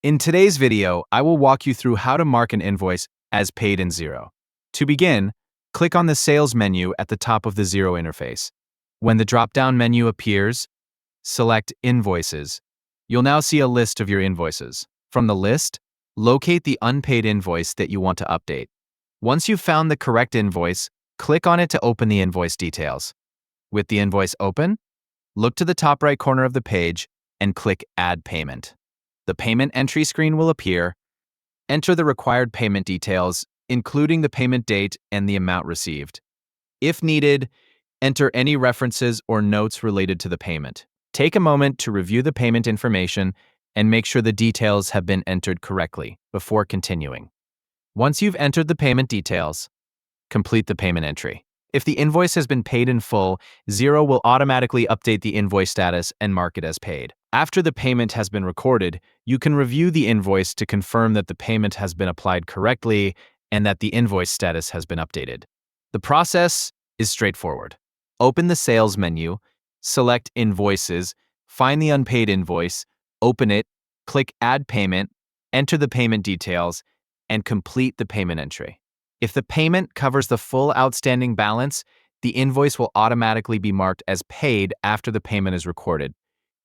In today's video, I will walk you through how to mark an invoice as paid in Xero. To begin, click on the Sales menu at the top of the Xero interface. When the drop-down menu appears, select Invoices. You'll now see a list of your invoices. From the list, locate the unpaid invoice that you want to update. Once you've found the correct invoice, click on it to open the invoice details. With the invoice open, look to the top right corner of the page and click Add Payment. The payment entry screen will appear. Enter the required payment details, including the payment date and the amount received. If needed, enter any references or notes related to the payment. Take a moment to review the payment information and make sure the details have been entered correctly before continuing. Once you've entered the payment details, complete the payment entry. If the invoice has been paid in full, Xero will automatically update the invoice status and mark it as paid. After the payment has been recorded, you can review the invoice to confirm that the payment has been applied correctly and that the invoice status has been updated. The process is straightforward. Open the Sales menu, select Invoices, find the unpaid invoice, open it, click Add Payment, enter the payment details, and complete the payment entry. If the payment covers the full outstanding balance, the invoice will automatically be marked as paid after the payment is recorded.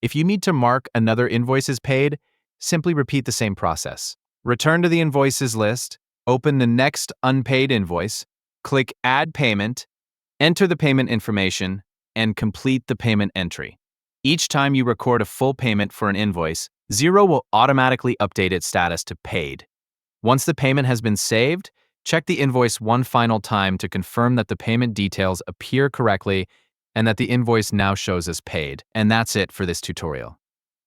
If you need to mark another invoice as paid, simply repeat the same process. Return to the Invoices list, open the next unpaid invoice, click Add Payment, enter the payment information, and complete the payment entry. Each time you record a full payment for an invoice, Xero will automatically update its status to paid. Once the payment has been saved, check the invoice one final time to confirm that the payment details appear correctly and that the invoice now shows as paid. And that's it for this tutorial.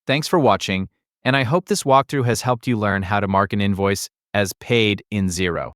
Thanks for watching, and I hope this walkthrough has helped you learn how to mark an invoice as paid in Xero.